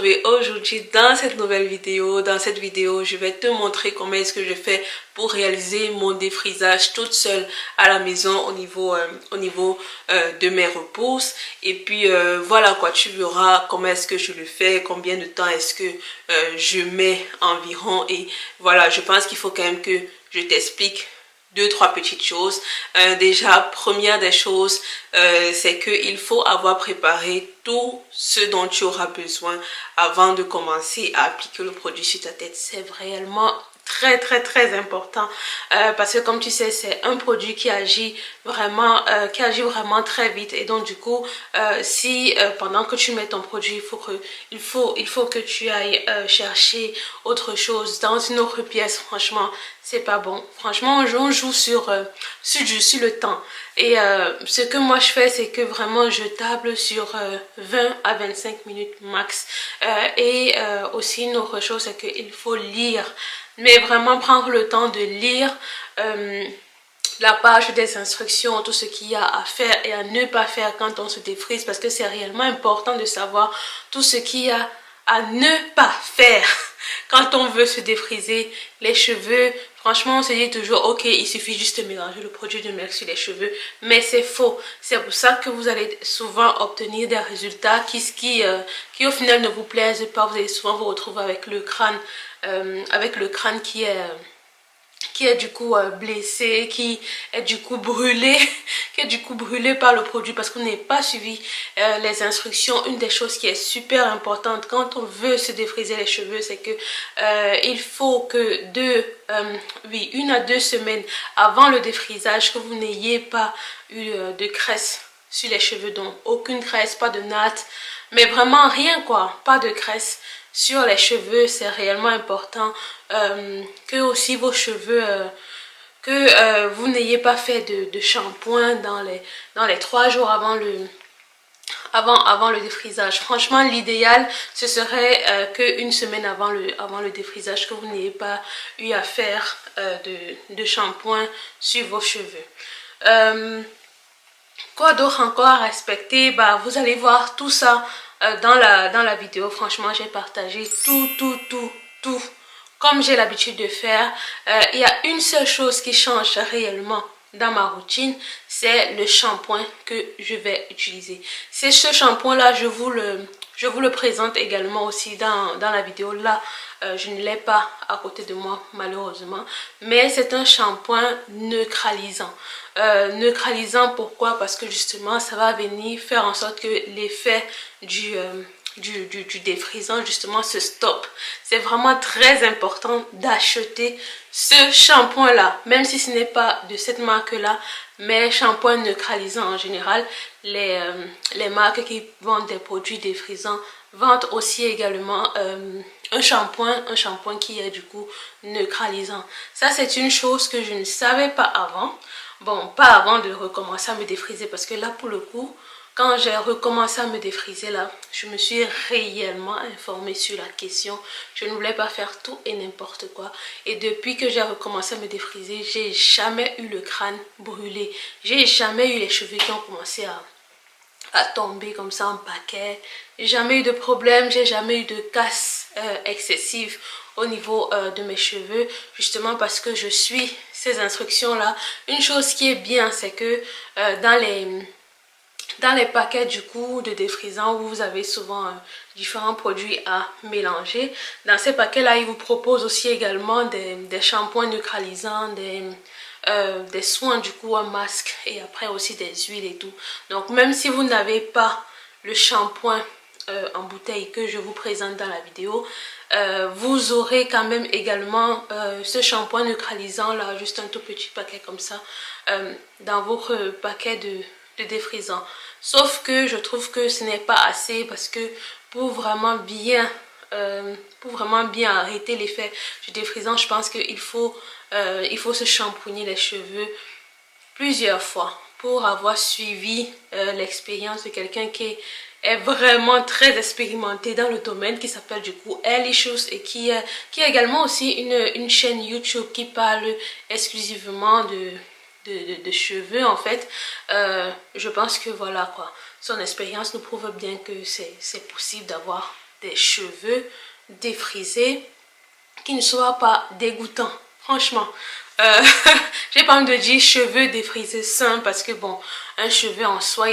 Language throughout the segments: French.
retrouver aujourd'hui dans cette nouvelle vidéo. Dans cette vidéo, je vais te montrer comment est-ce que je fais pour réaliser mon défrisage toute seule à la maison au niveau de mes repousses. Et puis voilà quoi, tu verras comment est-ce que je le fais, combien de temps est-ce que je mets environ. Et voilà, je pense qu'il faut quand même que je t'explique deux, trois petites choses. Déjà, première des choses, c'est qu'il faut avoir préparé tout ce dont tu auras besoin avant de commencer à appliquer le produit sur ta tête. C'est réellement très important parce que comme tu sais, c'est un produit qui agit vraiment très vite. Et donc du coup, si pendant que tu mets ton produit, il faut que tu ailles chercher autre chose dans une autre pièce, franchement c'est pas bon. Franchement on joue sur le temps. Et ce que moi je fais, c'est que vraiment je table sur 20 à 25 minutes max. Et aussi une autre chose, c'est qu'il faut lire, mais vraiment prendre le temps de lire la page des instructions, tout ce qu'il y a à faire et à ne pas faire quand on se défrise, parce que c'est réellement important de savoir tout ce qu'il y a à ne pas faire quand on veut se défriser les cheveux. Franchement, on se dit toujours, ok, il suffit juste de mélanger le produit de mettre sur les cheveux, mais c'est faux. C'est pour ça que vous allez souvent obtenir des résultats qui au final ne vous plaisent pas. Vous allez souvent vous retrouver avec le crâne qui est du coup blessé, qui est du coup brûlé, par le produit parce qu'on n'est pas suivi les instructions. Une des choses qui est super importante quand on veut se défriser les cheveux, c'est que il faut que 1 à 2 semaines avant le défrisage, que vous n'ayez pas eu de graisse sur les cheveux. Donc aucune graisse, pas de natte, mais vraiment rien quoi, pas de graisse sur les cheveux. C'est réellement important que aussi vos cheveux, vous n'ayez pas fait de shampoing dans les 3 jours avant le défrisage. Franchement, l'idéal, ce serait qu'une semaine avant le défrisage, que vous n'ayez pas eu à faire de shampoing sur vos cheveux. Quoi d'autre encore à respecter? Bah, vous allez voir tout ça dans la vidéo. Franchement, j'ai partagé tout comme j'ai l'habitude de faire. Il y a une seule chose qui change réellement dans ma routine, c'est le shampoing que je vais utiliser. C'est ce shampoing là, je vous le présente également aussi dans la vidéo. Là, je ne l'ai pas à côté de moi malheureusement, mais c'est un shampoing neutralisant. Neutralisant, pourquoi? Parce que justement ça va venir faire en sorte que l'effet du défrisant justement se stoppe. C'est vraiment très important d'acheter ce shampoing là, même si ce n'est pas de cette marque là, mais shampoing neutralisant en général. Les marques qui vendent des produits défrisants vendent aussi également un shampoing qui est du coup neutralisant. Ça, c'est une chose que je ne savais pas avant. Bon, pas avant de recommencer à me défriser, parce que là pour le coup, quand j'ai recommencé à me défriser là, je me suis réellement informée sur la question. Je ne voulais pas faire tout et n'importe quoi. Et depuis que j'ai recommencé à me défriser, j'ai jamais eu le crâne brûlé. J'ai jamais eu les cheveux qui ont commencé à tomber comme ça en paquet. J'ai jamais eu de problème, j'ai jamais eu de casse excessive au niveau de mes cheveux, justement parce que je suis ces instructions là. Une chose qui est bien, c'est que dans les paquets du coup de défrisant, où vous avez souvent différents produits à mélanger, dans ces paquets là, ils vous proposent aussi également des shampoings neutralisants, des soins du coup en masque, et après aussi des huiles et tout. Donc même si vous n'avez pas le shampoing en bouteille que je vous présente dans la vidéo, vous aurez quand même également ce shampoing neutralisant là, juste un tout petit paquet comme ça dans votre paquet de défrisant. Sauf que je trouve que ce n'est pas assez, parce que pour vraiment bien arrêter l'effet du défrisant, je pense qu'il faut se shampooiner les cheveux plusieurs fois pour avoir suivi l'expérience de quelqu'un qui est vraiment très expérimenté dans le domaine, qui s'appelle du coup Elicious, et qui a également aussi une chaîne YouTube qui parle exclusivement de cheveux en fait. Je pense que voilà quoi, son expérience nous prouve bien que c'est possible d'avoir des cheveux défrisés qui ne soient pas dégoûtants. Franchement, j'ai pas envie de dire cheveux défrisés sains parce que bon, un cheveu en soi,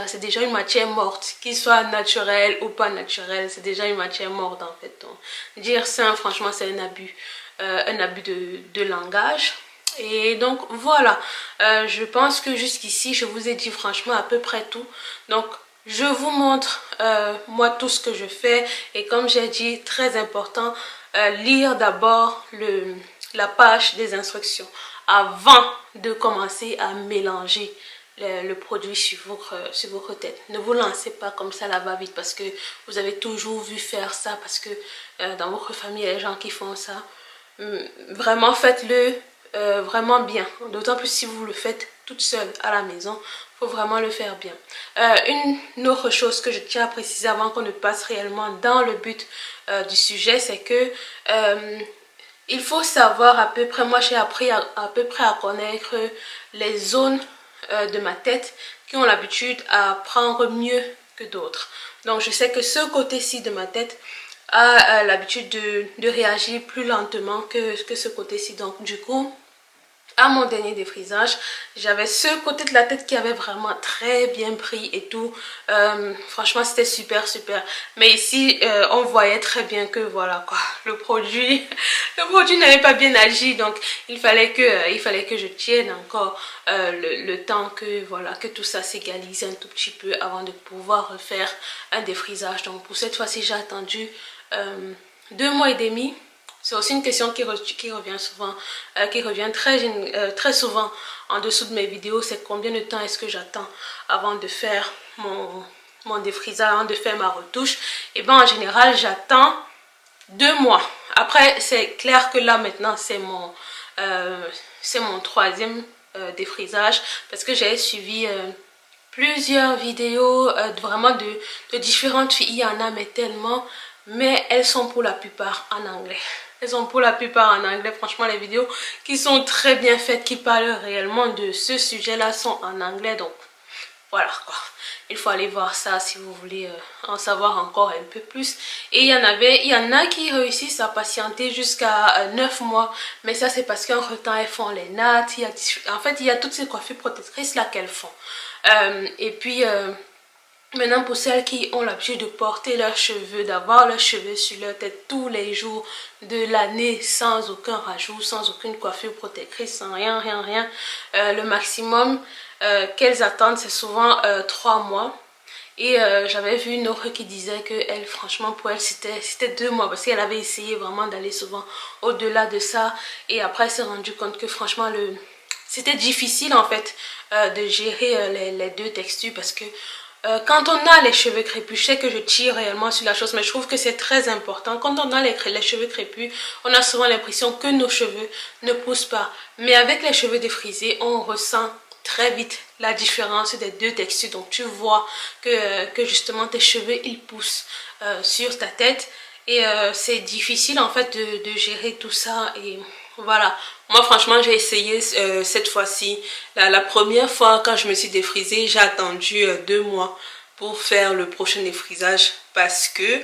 c'est déjà une matière morte, qu'il soit naturel ou pas naturel, c'est déjà une matière morte en fait. Donc, dire sain, franchement, c'est un abus de langage. Et donc voilà, je pense que jusqu'ici, je vous ai dit franchement à peu près tout. Donc je vous montre moi tout ce que je fais et comme j'ai dit, très important, lire d'abord la page des instructions avant de commencer à mélanger le produit sur votre tête. Ne vous lancez pas comme ça là va-vite parce que vous avez toujours vu faire ça, parce que dans votre famille il y a des gens qui font ça. Vraiment faites-le vraiment bien, d'autant plus si vous le faites toute seule à la maison. Il faut vraiment le faire bien. Une autre chose que je tiens à préciser avant qu'on ne passe réellement dans le but du sujet, c'est que il faut savoir à peu près, moi j'ai appris à peu près à connaître les zones de ma tête qui ont l'habitude à prendre mieux que d'autres. Donc je sais que ce côté-ci de ma tête a l'habitude de réagir plus lentement que ce côté-ci. Donc du coup, à mon dernier défrisage, j'avais ce côté de la tête qui avait vraiment très bien pris et tout. Franchement, c'était super. Mais ici, on voyait très bien que voilà quoi, le produit n'avait pas bien agi. Donc, il fallait que je tienne encore le temps que voilà, que tout ça s'égalise un tout petit peu avant de pouvoir refaire un défrisage. Donc, pour cette fois-ci, j'ai attendu 2 mois et demi. C'est aussi une question qui revient souvent, qui revient très souvent en dessous de mes vidéos. C'est combien de temps est-ce que j'attends avant de faire mon défrisage, avant de faire ma retouche. Et bien en général, j'attends 2 mois. Après, c'est clair que là maintenant, c'est mon 3e défrisage parce que j'ai suivi plusieurs vidéos vraiment de différentes filles. Il y en a mais tellement, mais elles sont pour la plupart en anglais. Elles sont pour la plupart en anglais. Franchement, les vidéos qui sont très bien faites, qui parlent réellement de ce sujet-là sont en anglais. Donc, voilà quoi. Il faut aller voir ça si vous voulez en savoir encore un peu plus. Et il y en a qui réussissent à patienter jusqu'à 9 mois. Mais ça, c'est parce qu'entre temps, elles font les nattes. En fait, il y a toutes ces coiffures protectrices là qu'elles font. Et puis... maintenant, pour celles qui ont l'habitude de porter leurs cheveux, d'avoir leurs cheveux sur leur tête tous les jours de l'année sans aucun rajout, sans aucune coiffure protectrice, sans rien, le maximum qu'elles attendent, c'est souvent 3 mois. Et j'avais vu une autre qui disait que elle, franchement, pour elle, c'était 2 mois parce qu'elle avait essayé vraiment d'aller souvent au-delà de ça. Et après, elle s'est rendue compte que franchement, c'était difficile en fait de gérer les deux textures parce que quand on a les cheveux crépus, je sais que je tire réellement sur la chose, mais je trouve que c'est très important. Quand on a les cheveux crépus, on a souvent l'impression que nos cheveux ne poussent pas. Mais avec les cheveux défrisés, on ressent très vite la différence des deux textures. Donc tu vois que justement tes cheveux, ils poussent sur ta tête. Et c'est difficile en fait de gérer tout ça. Et voilà, moi franchement j'ai essayé cette fois-ci. La première fois quand je me suis défrisée, j'ai attendu 2 mois pour faire le prochain défrisage parce que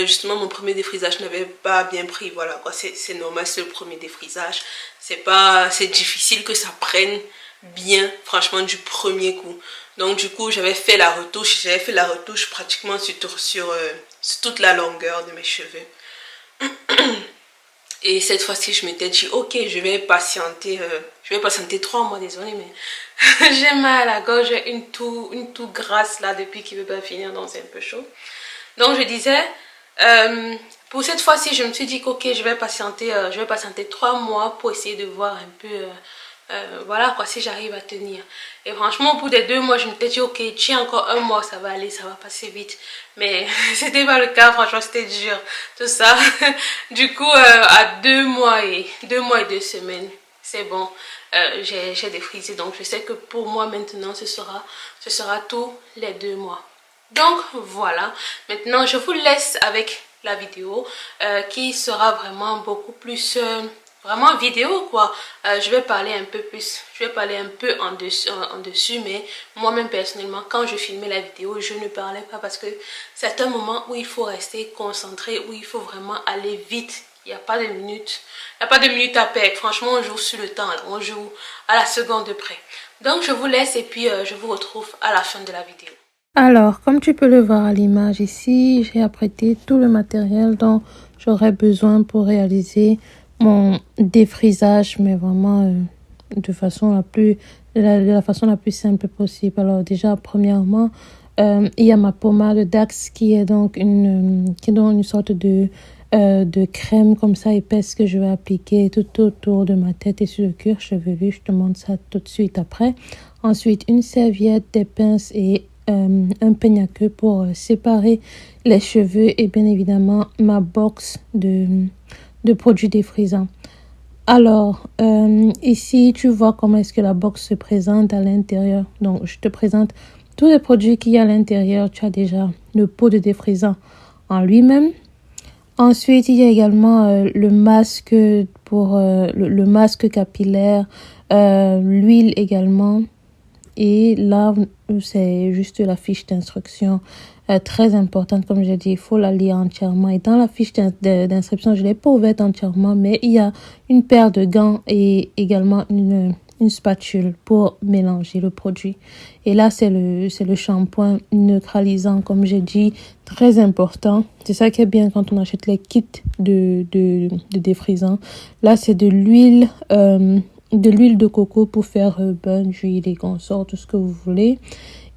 justement mon premier défrisage n'avait pas bien pris. Voilà quoi, c'est normal, c'est le premier défrisage. C'est difficile que ça prenne bien franchement du premier coup. Donc du coup j'avais fait la retouche pratiquement sur toute la longueur de mes cheveux. Et cette fois-ci, je m'étais dit, ok, je vais patienter 3 mois, désolé, mais j'ai mal à la gorge, j'ai une toux grasse là depuis qu'il ne veut pas finir, donc c'est un peu chaud. Donc je disais, pour cette fois-ci, je me suis dit que ok, je vais patienter 3 mois pour essayer de voir un peu, voilà quoi, si j'arrive à tenir. Et franchement, au bout des 2 mois, je me suis dit, ok, tiens encore 1 mois, ça va aller, ça va passer vite. Mais c'était pas le cas, franchement, c'était dur, tout ça. Du coup, à 2 mois et 2 semaines, c'est bon, j'ai défrisé. Donc, je sais que pour moi, maintenant, ce sera tous les 2 mois. Donc, voilà. Maintenant, je vous laisse avec la vidéo qui sera vraiment beaucoup plus vraiment vidéo quoi. Je vais parler un peu plus, je vais parler un peu en dessus, mais moi-même personnellement, quand je filmais la vidéo, je ne parlais pas parce que c'est un moment où il faut rester concentré, où il faut vraiment aller vite. Il n'y a pas de minutes, il n'y a pas de minutes à perdre. Franchement, on joue sur le temps, là. On joue à la seconde près. Donc, je vous laisse et puis je vous retrouve à la fin de la vidéo. Alors, comme tu peux le voir à l'image ici, j'ai apprêté tout le matériel dont j'aurais besoin pour réaliser mon défrisage, mais vraiment de la façon la plus simple possible. Alors déjà, premièrement, il y a ma pommade Dax qui est donc une sorte de crème comme ça épaisse que je vais appliquer tout autour de ma tête et sur le cuir chevelu. Je te montre ça tout de suite après. Ensuite, une serviette, des pinces et un peigne à queue pour séparer les cheveux et bien évidemment ma box de produits défrisants. Alors, ici, tu vois comment est-ce que la box se présente à l'intérieur. Donc, je te présente tous les produits qu'il y a à l'intérieur. Tu as déjà le pot de défrisant en lui-même. Ensuite, il y a également le masque pour le masque capillaire, l'huile également. Et là, c'est juste la fiche d'instruction très importante. Comme j'ai dit, il faut la lire entièrement. Et dans la fiche d'instruction, je ne l'ai pas ouverte entièrement, mais il y a une paire de gants et également une spatule pour mélanger le produit. Et là, c'est le shampoing neutralisant, comme j'ai dit, très important. C'est ça qui est bien quand on achète les kits de défrisant. Là, c'est de l'huile de coco pour faire bain d'huile et consorts, tout ce que vous voulez.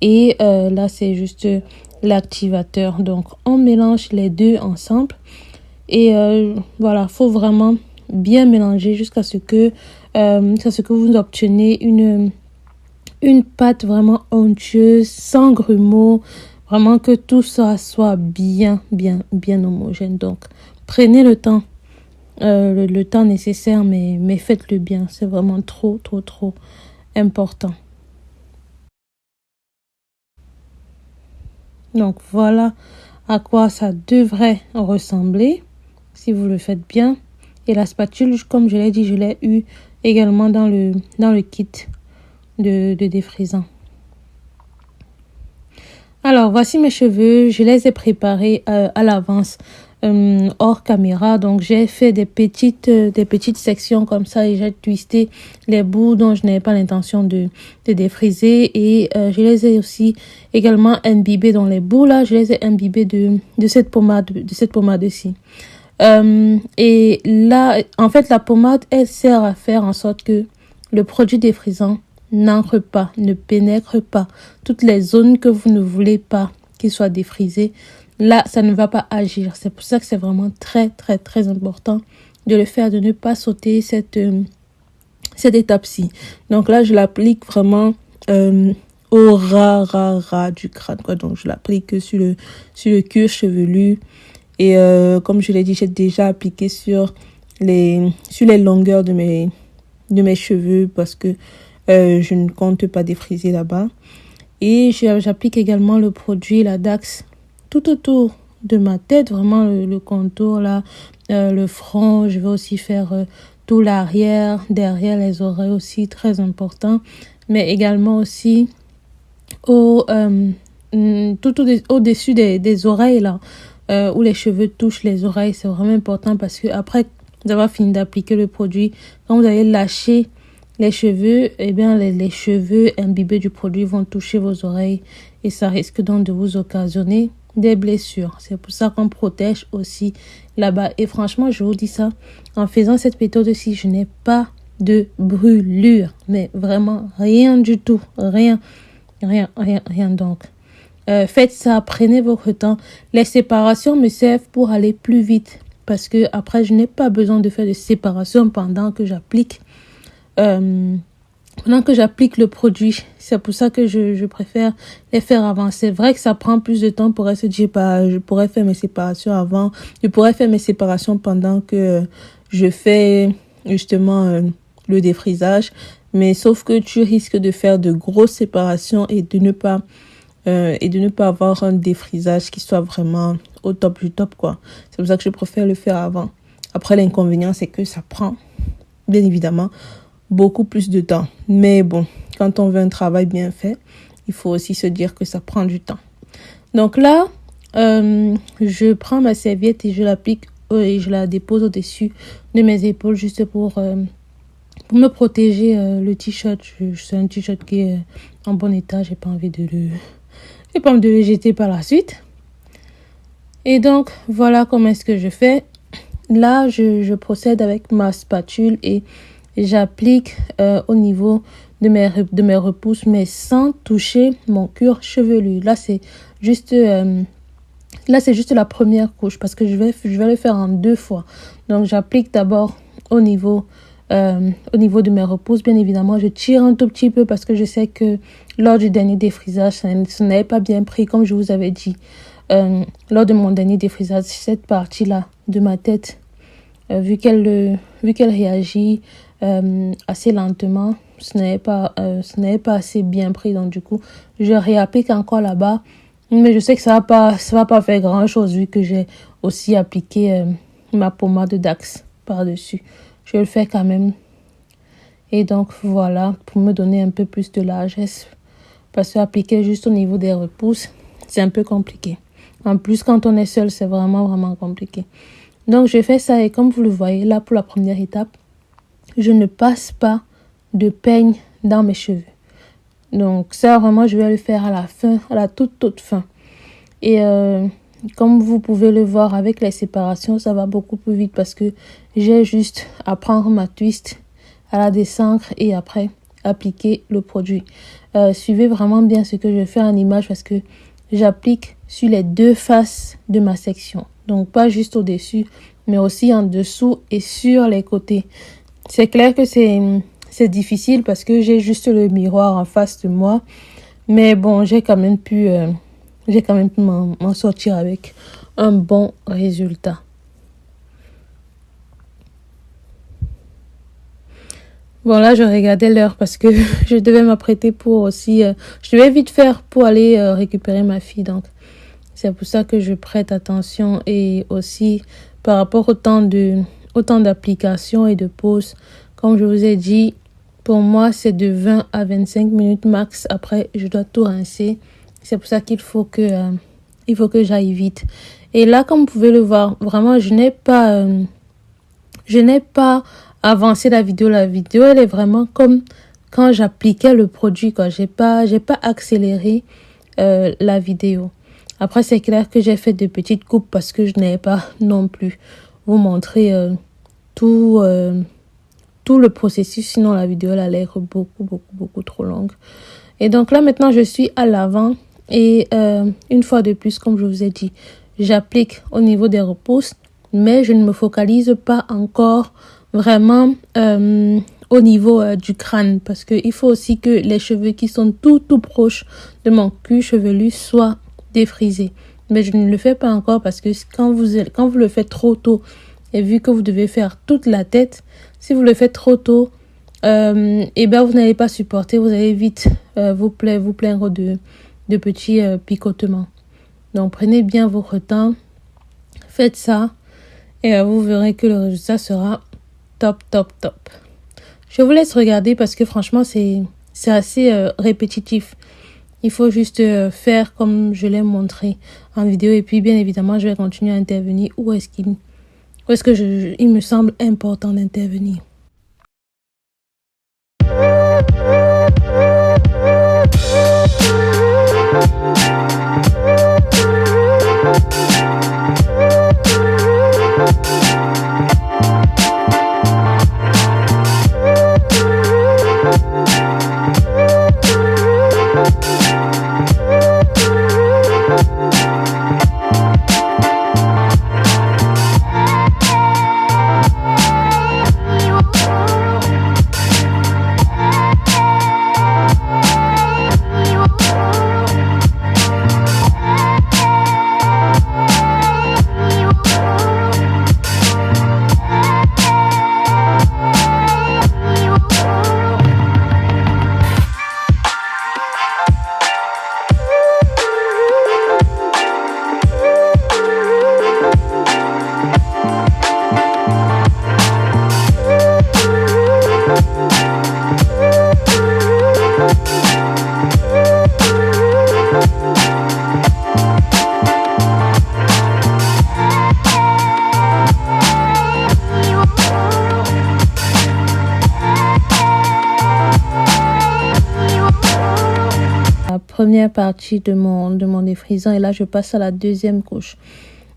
Et là, c'est juste l'activateur. Donc, on mélange les deux ensemble. Et voilà, faut vraiment bien mélanger jusqu'à ce que vous obtenez une pâte vraiment onctueuse, sans grumeaux, vraiment que tout ça soit bien homogène. Donc, prenez le temps. Le temps nécessaire, mais faites-le bien. C'est vraiment trop important. Donc, voilà à quoi ça devrait ressembler si vous le faites bien. Et la spatule, comme je l'ai dit, je l'ai eu également dans le kit de défrisant. Alors, voici mes cheveux. Je les ai préparés à l'avance. Hors caméra, donc j'ai fait des petites sections comme ça et j'ai twisté les bouts dont je n'avais pas l'intention de défriser et je les ai aussi également imbibés dans les bouts là, je les ai imbibés de cette pommade ici. Et là, en fait, la pommade, elle sert à faire en sorte que le produit défrisant n'entre pas, ne pénètre pas toutes les zones que vous ne voulez pas qu'il soit défrisé. Là, ça ne va pas agir. C'est pour ça que c'est vraiment très important de le faire, de ne pas sauter cette étape-ci. Donc là, je l'applique vraiment au ras du crâne, quoi. Donc, je l'applique sur le cuir chevelu. Et comme je l'ai dit, j'ai déjà appliqué sur les longueurs de mes cheveux parce que je ne compte pas défriser là-bas. Et j'applique également le produit, la Dax, tout autour de ma tête, vraiment le contour là, le front. Je vais aussi faire tout l'arrière, derrière les oreilles aussi, très important, mais également aussi tout au-dessus des oreilles là, où les cheveux touchent les oreilles. C'est vraiment important parce que après d'avoir fini d'appliquer le produit, quand vous allez lâcher les cheveux, eh bien les cheveux imbibés du produit vont toucher vos oreilles et ça risque donc de vous occasionner des blessures. C'est pour ça qu'on protège aussi là-bas. Et franchement, je vous dis ça, en faisant cette méthode-ci, je n'ai pas de brûlure. Mais vraiment, rien du tout. Rien. Donc, faites ça, prenez votre temps. Les séparations me servent pour aller plus vite. Parce que après, je n'ai pas besoin de faire de séparation pendant que j'applique le produit. C'est pour ça que je préfère les faire avant. C'est vrai que ça prend plus de temps. Pour se dire, je pourrais faire mes séparations avant. Je pourrais faire mes séparations pendant que je fais justement le défrisage. Mais sauf que tu risques de faire de grosses séparations et de ne pas avoir un défrisage qui soit vraiment au top du top, quoi. C'est pour ça que je préfère le faire avant. Après, l'inconvénient, c'est que ça prend bien évidemment beaucoup plus de temps. Mais bon, quand on veut un travail bien fait, il faut aussi se dire que ça prend du temps. Donc là, je prends ma serviette et je l'applique et je la dépose au-dessus de mes épaules juste pour me protéger le t-shirt. C'est un t-shirt qui est en bon état. J'ai pas envie de le jeter par la suite. Et donc, voilà comment est-ce que je fais. Là, je procède avec ma spatule et j'applique au niveau de mes repousses, mais sans toucher mon cuir chevelu. Là, c'est juste la première couche parce que je vais le faire en 2 fois. Donc, j'applique d'abord au niveau de mes repousses. Bien évidemment, je tire un tout petit peu parce que je sais que lors du dernier défrisage, ça n'avait pas bien pris, comme je vous avais dit. Lors de mon dernier défrisage, cette partie-là de ma tête, vu qu'elle réagit assez lentement, ce n'avait pas assez bien pris. Donc du coup, je réapplique encore là-bas. Mais je sais que ça va pas faire grand-chose vu que j'ai aussi appliqué ma pommade d'Axe par-dessus. Je le fais quand même. Et donc voilà, pour me donner un peu plus de largesse. Parce que appliquer juste au niveau des repousses, c'est un peu compliqué. En plus, quand on est seul, c'est vraiment, vraiment compliqué. Donc, je fais ça et comme vous le voyez, là, pour la première étape, je ne passe pas de peigne dans mes cheveux. Donc, ça, vraiment, je vais le faire à la fin, à la toute fin. Et comme vous pouvez le voir avec les séparations, ça va beaucoup plus vite parce que j'ai juste à prendre ma twist, à la descendre et après appliquer le produit. Suivez vraiment bien ce que je fais en image parce que j'applique sur les 2 faces de ma section. Donc, pas juste au-dessus, mais aussi en dessous et sur les côtés. C'est clair que c'est difficile parce que j'ai juste le miroir en face de moi. Mais bon, j'ai quand même pu m'en sortir avec un bon résultat. Bon, là, je regardais l'heure parce que je devais m'apprêter pour aussi... je devais vite faire pour aller récupérer ma fille. Donc, c'est pour ça que je prête attention. Et aussi, par rapport au temps d'application et de pause, comme je vous ai dit, pour moi, c'est de 20 à 25 minutes max. Après, je dois tout rincer. C'est pour ça qu'il faut que j'aille vite. Et là, comme vous pouvez le voir, vraiment, je n'ai pas avancé la vidéo. La vidéo, elle est vraiment comme quand j'appliquais le produit, quoi. J'ai pas accéléré la vidéo. Après, c'est clair que j'ai fait de petites coupes parce que je n'avais pas non plus vous montrer tout le processus. Sinon, la vidéo, elle allait être beaucoup trop longue. Et donc là, maintenant, je suis à l'avant. Et une fois de plus, comme je vous ai dit, j'applique au niveau des repousses. Mais je ne me focalise pas encore vraiment au niveau du crâne. Parce qu'il faut aussi que les cheveux qui sont tout proches de mon cuir chevelu soient défrisés. Mais je ne le fais pas encore parce que quand vous le faites trop tôt, et vu que vous devez faire toute la tête, si vous le faites trop tôt, et ben vous n'allez pas supporter, vous allez vite vous plaindre de petits picotements. Donc prenez bien votre temps, faites ça et vous verrez que le résultat sera top. Je vous laisse regarder parce que franchement c'est assez répétitif. Il faut juste faire comme je l'ai montré en vidéo et puis bien évidemment je vais continuer à intervenir où est-ce que il me semble important d'intervenir. première partie de mon défrisant et là, je passe à la deuxième couche.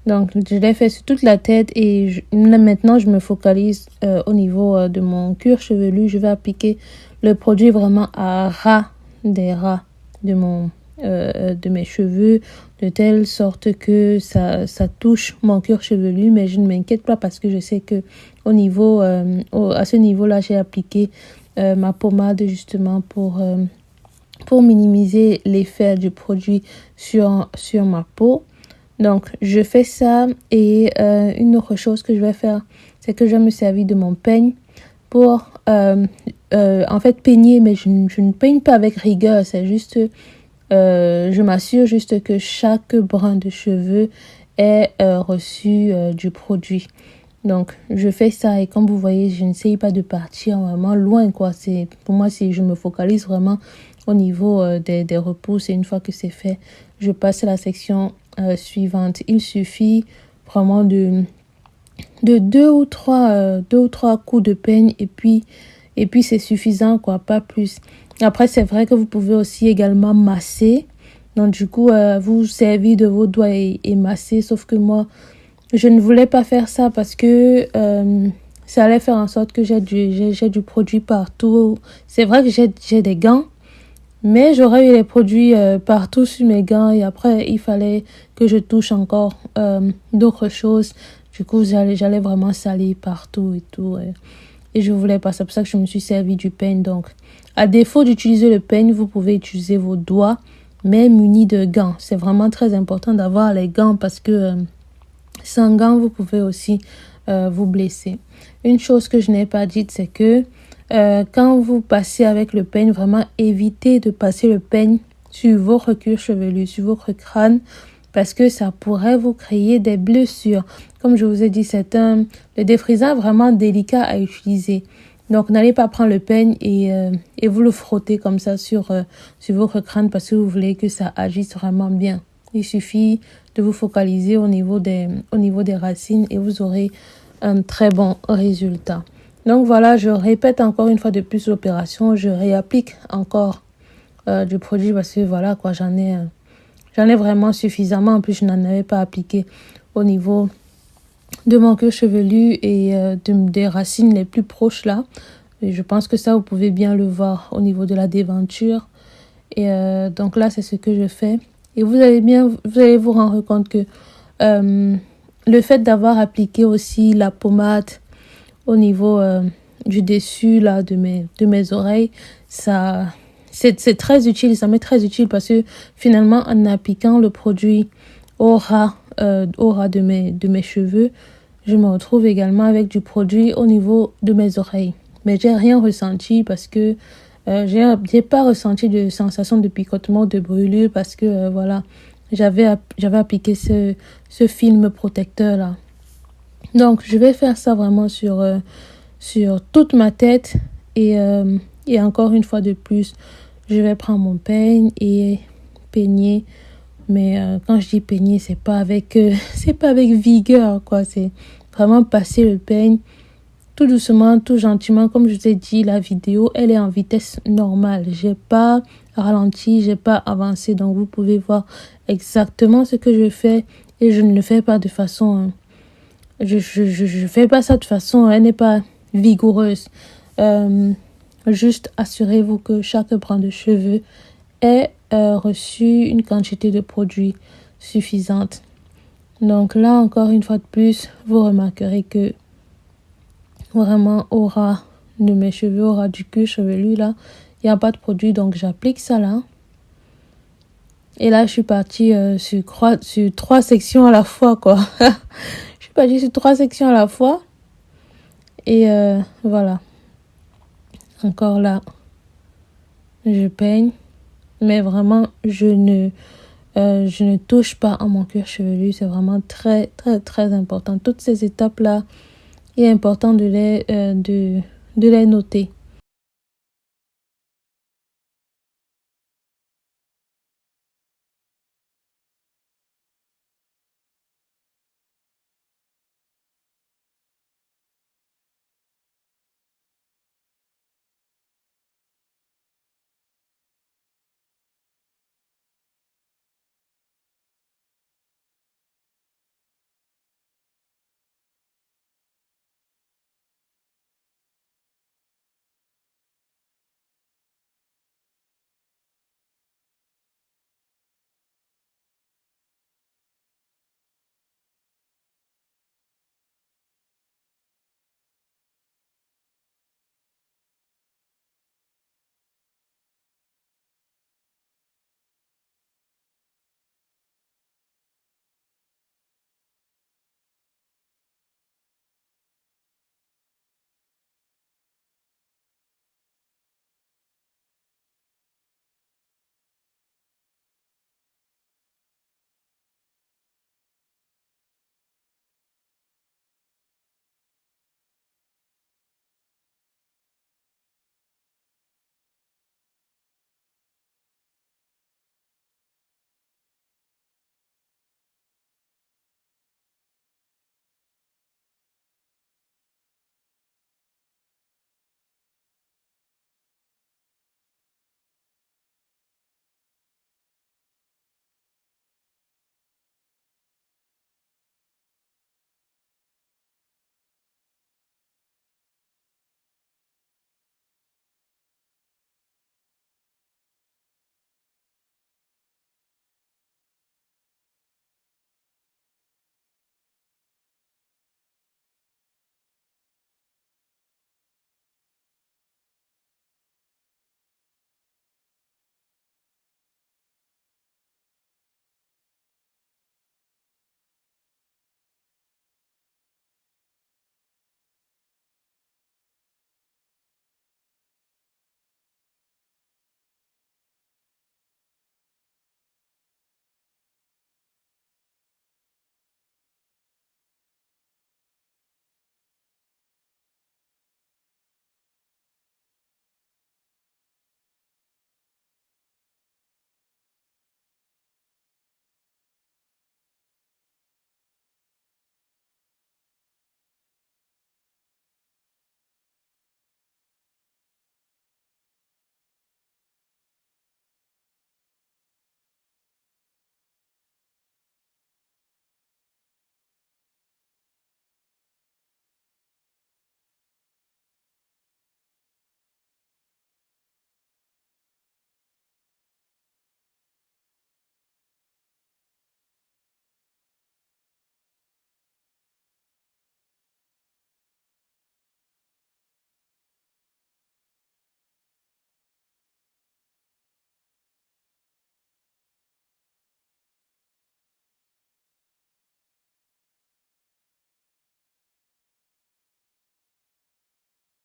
Donc, je l'ai fait sur toute la tête et maintenant, je me focalise au niveau de mon cuir chevelu. Je vais appliquer le produit vraiment à ras des ras de mes cheveux, de telle sorte que ça touche mon cuir chevelu. Mais je ne m'inquiète pas parce que je sais que à ce niveau-là, j'ai appliqué ma pommade justement pour minimiser l'effet du produit sur ma peau. Donc, je fais ça et une autre chose que je vais faire, c'est que je vais me servir de mon peigne pour, en fait, peigner, mais je ne peigne pas avec rigueur, c'est juste, je m'assure juste que chaque brin de cheveux est reçu du produit. Donc, je fais ça et comme vous voyez, je n'essaye pas de partir vraiment loin, quoi. Pour moi, je me focalise vraiment au niveau des repousses et une fois que c'est fait, je passe à la section suivante. Il suffit vraiment de deux ou trois coups de peigne et puis c'est suffisant, quoi, pas plus. Après, c'est vrai que vous pouvez aussi également masser. Donc, du coup, vous servir de vos doigts et masser, sauf que moi, je ne voulais pas faire ça parce que ça allait faire en sorte que j'ai du produit partout. C'est vrai que j'ai des gants, mais j'aurais eu les produits partout sur mes gants et après, il fallait que je touche encore d'autres choses. Du coup, j'allais vraiment salir partout et tout. Et je voulais pas. C'est pour ça que je me suis servi du peigne. Donc, à défaut d'utiliser le peigne, vous pouvez utiliser vos doigts, mais munis de gants. C'est vraiment très important d'avoir les gants parce que sans gants, vous pouvez aussi vous blesser. Une chose que je n'ai pas dite, c'est que quand vous passez avec le peigne, vraiment évitez de passer le peigne sur votre cuir chevelu, sur votre crâne, parce que ça pourrait vous créer des blessures. Comme je vous ai dit, le défrisant vraiment délicat à utiliser. Donc, n'allez pas prendre le peigne et vous le frotter comme ça sur votre crâne parce que vous voulez que ça agisse vraiment bien. Il suffit de vous focaliser au niveau des racines et vous aurez un très bon résultat. Donc voilà, je répète encore une fois de plus l'opération. Je réapplique encore du produit parce que voilà quoi, j'en ai vraiment suffisamment. En plus, je n'en avais pas appliqué au niveau de mon cuir chevelu et des racines les plus proches là. Et je pense que ça, vous pouvez bien le voir au niveau de la déventure. Et donc là, c'est ce que je fais. Et vous allez vous rendre compte que le fait d'avoir appliqué aussi la pommade au niveau du dessus là de mes oreilles, c'est très utile, ça m'est très utile parce que finalement en appliquant le produit au ras de mes cheveux, je me retrouve également avec du produit au niveau de mes oreilles. Mais j'ai rien ressenti parce que j'ai pas ressenti de sensation de picotement, de brûlure parce que voilà, j'avais appliqué ce film protecteur là. Donc je vais faire ça vraiment sur toute ma tête et encore une fois de plus, je vais prendre mon peigne et peigner. Mais quand je dis peigner, c'est pas avec vigueur quoi, c'est vraiment passer le peigne tout doucement, tout gentiment. Comme je vous ai dit, la vidéo, elle est en vitesse normale. J'ai pas ralenti, j'ai pas avancé. Donc, vous pouvez voir exactement ce que je fais. Et je ne le fais pas de façon... je fais pas ça de façon... Elle n'est pas vigoureuse. Juste assurez-vous que chaque brin de cheveux ait reçu une quantité de produit suffisante. Donc là, encore une fois de plus, vous remarquerez que vraiment au ras de mes cheveux, au ras du cuir chevelu là, il n'y a pas de produit, donc j'applique ça là. Et là, je suis partie sur 3 sections à la fois quoi. Je suis partie sur 3 sections à la fois. Et voilà. Encore là, je peigne. Mais vraiment, je ne touche pas à mon cuir chevelu. C'est vraiment très, très, très important. Toutes ces étapes-là, il est important de les noter.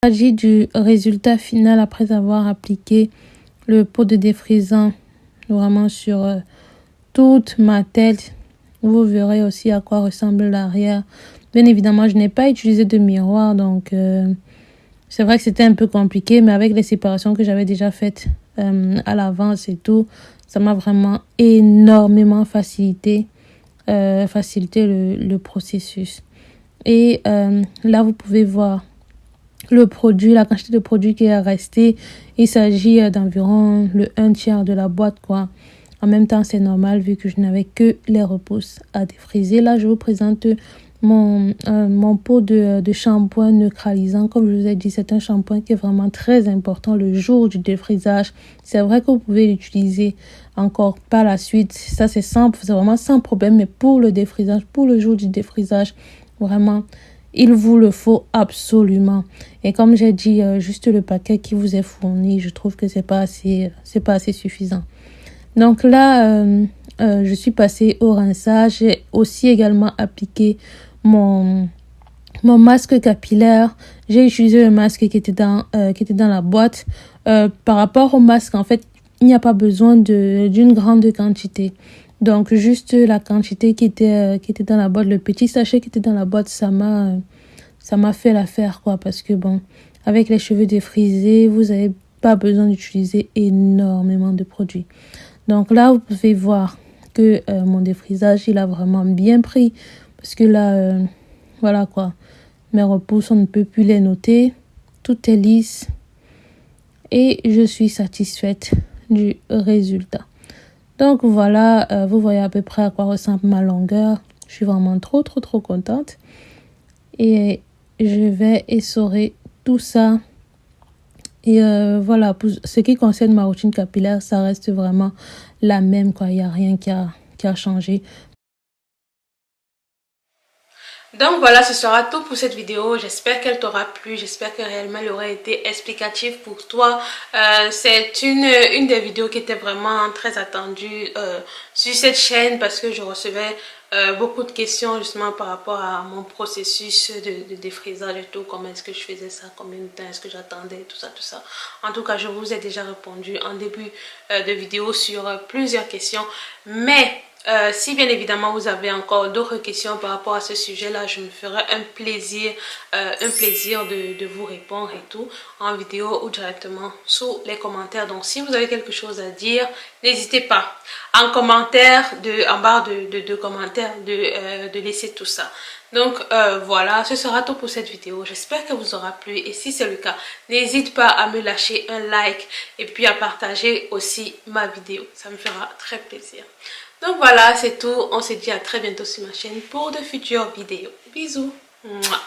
Il s'agit du résultat final après avoir appliqué le pot de défrisant vraiment sur toute ma tête. Vous verrez aussi à quoi ressemble l'arrière. Bien évidemment, je n'ai pas utilisé de miroir, donc c'est vrai que c'était un peu compliqué, mais avec les séparations que j'avais déjà faites à l'avance et tout, ça m'a vraiment énormément facilité le processus. Et là, vous pouvez voir le produit, la quantité de produit qui est restée. Il s'agit d'environ le 1/3 de la boîte, quoi. En même temps, c'est normal vu que je n'avais que les repousses à défriser. Là, je vous présente mon pot de shampoing neutralisant. Comme je vous ai dit, c'est un shampoing qui est vraiment très important le jour du défrisage. C'est vrai que vous pouvez l'utiliser encore par la suite. Ça, c'est vraiment sans problème. Mais pour le défrisage, pour le jour du défrisage, vraiment, il vous le faut absolument. Et comme j'ai dit, juste le paquet qui vous est fourni, je trouve que c'est pas assez suffisant. Donc là, je suis passée au rinçage. J'ai aussi également appliqué mon masque capillaire. J'ai utilisé le masque qui était dans la boîte. Par rapport au masque, en fait, il n'y a pas besoin d'une grande quantité. Donc, juste la quantité qui était dans la boîte, le petit sachet qui était dans la boîte, ça m'a fait l'affaire, quoi. Parce que, bon, avec les cheveux défrisés, vous n'avez pas besoin d'utiliser énormément de produits. Donc là, vous pouvez voir que mon défrisage, il a vraiment bien pris. Parce que là, voilà, quoi. Mes repousses, on ne peut plus les noter. Tout est lisse. Et je suis satisfaite du résultat. Donc voilà, vous voyez à peu près à quoi ressemble ma longueur. Je suis vraiment trop contente. Et je vais essorer tout ça. Et voilà, pour ce qui concerne ma routine capillaire, ça reste vraiment la même, quoi. Il n'y a rien qui a changé. Donc voilà, ce sera tout pour cette vidéo. J'espère qu'elle t'aura plu. J'espère que réellement elle aura été explicative pour toi. C'est une des vidéos qui était vraiment très attendue sur cette chaîne parce que je recevais beaucoup de questions justement par rapport à mon processus de défrisage et tout. Comment est-ce que je faisais ça, combien de temps est-ce que j'attendais, tout ça. En tout cas, je vous ai déjà répondu en début de vidéo sur plusieurs questions. Mais si bien évidemment vous avez encore d'autres questions par rapport à ce sujet-là, je me ferai un plaisir de vous répondre et tout en vidéo ou directement sous les commentaires. Donc si vous avez quelque chose à dire, n'hésitez pas en commentaire, en barre de commentaires, de laisser tout ça. Donc voilà, ce sera tout pour cette vidéo. J'espère que vous aura plu et si c'est le cas, n'hésite pas à me lâcher un like et puis à partager aussi ma vidéo. Ça me fera très plaisir. Donc voilà, c'est tout. On se dit à très bientôt sur ma chaîne pour de futures vidéos. Bisous. Mouah.